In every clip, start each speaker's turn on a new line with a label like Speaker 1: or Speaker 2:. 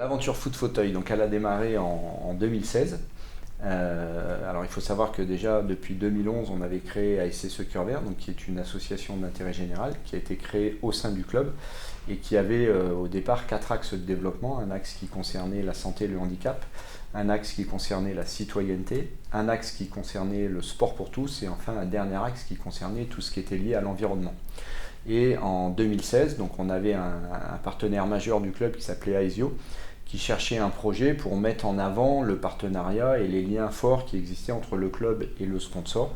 Speaker 1: L'aventure foot fauteuil, donc elle a démarré en 2016. Alors il faut savoir que déjà depuis 2011 on avait créé ASC Cœur Vert, donc qui est une association d'intérêt général qui a été créée au sein du club et qui avait au départ 4 axes de développement, un axe qui concernait la santé et le handicap, un axe qui concernait la citoyenneté, un axe qui concernait le sport pour tous et enfin un dernier axe qui concernait tout ce qui était lié à l'environnement. Et en 2016, donc on avait un partenaire majeur du club qui s'appelait Aesio, qui cherchait un projet pour mettre en avant le partenariat et les liens forts qui existaient entre le club et le sponsor.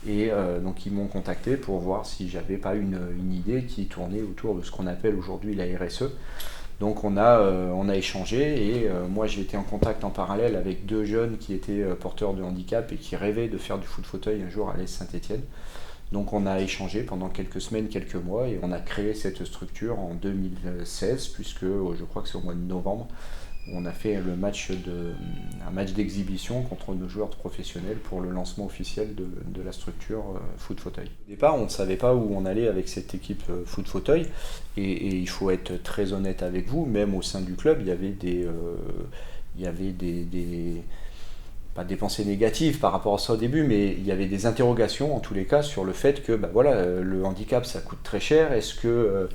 Speaker 1: Et donc ils m'ont contacté pour voir si j'avais pas une idée qui tournait autour de ce qu'on appelle aujourd'hui la RSE. Donc on a échangé et moi j'ai été en contact en parallèle avec 2 jeunes qui étaient porteurs de handicap et qui rêvaient de faire du foot fauteuil un jour à l'Est Saint-Étienne. Donc on a échangé pendant quelques semaines, quelques mois et on a créé cette structure en 2016 puisque je crois que c'est au mois de novembre où on a fait un match d'exhibition contre nos joueurs professionnels pour le lancement officiel de la structure foot fauteuil. Au départ on ne savait pas où on allait avec cette équipe foot fauteuil et il faut être très honnête avec vous, même au sein du club il y avait pas des pensées négatives par rapport à ça au début, mais il y avait des interrogations en tous les cas sur le fait que le handicap ça coûte très cher, est-ce que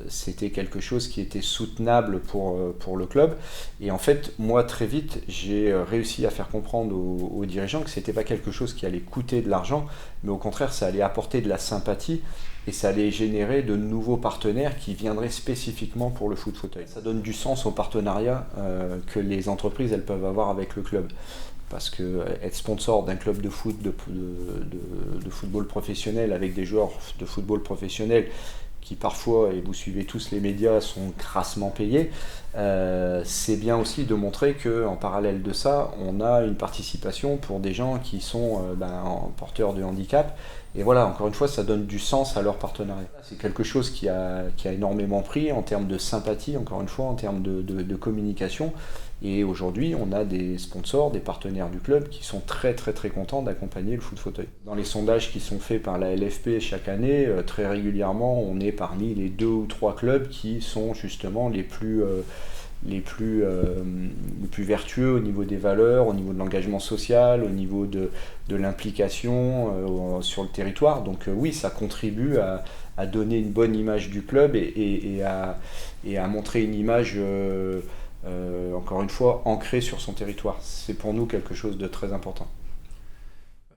Speaker 1: c'était quelque chose qui était soutenable pour le club. Et en fait moi très vite j'ai réussi à faire comprendre aux dirigeants que c'était pas quelque chose qui allait coûter de l'argent, mais au contraire ça allait apporter de la sympathie et ça allait générer de nouveaux partenaires qui viendraient spécifiquement pour le foot fauteuil. Ça donne du sens au partenariat que les entreprises elles peuvent avoir avec le club. Parce que être sponsor d'un club de foot, de football professionnel avec des joueurs de football professionnel qui parfois, et vous suivez tous les médias, sont grassement payés, c'est bien aussi de montrer qu'en parallèle de ça, on a une participation pour des gens qui sont porteurs de handicap. Et voilà, encore une fois, ça donne du sens à leur partenariat. C'est quelque chose qui a énormément pris en termes de sympathie, encore une fois, en termes de communication. Et aujourd'hui, on a des sponsors, des partenaires du club qui sont très très très contents d'accompagner le foot fauteuil. Dans les sondages qui sont faits par la LFP chaque année, très régulièrement, on est parmi les 2 ou 3 clubs qui sont justement les plus vertueux au niveau des valeurs, au niveau de l'engagement social, au niveau de l'implication sur le territoire. Donc oui, ça contribue à donner une bonne image du club et à montrer une image encore une fois ancrée sur son territoire. C'est pour nous quelque chose de très important.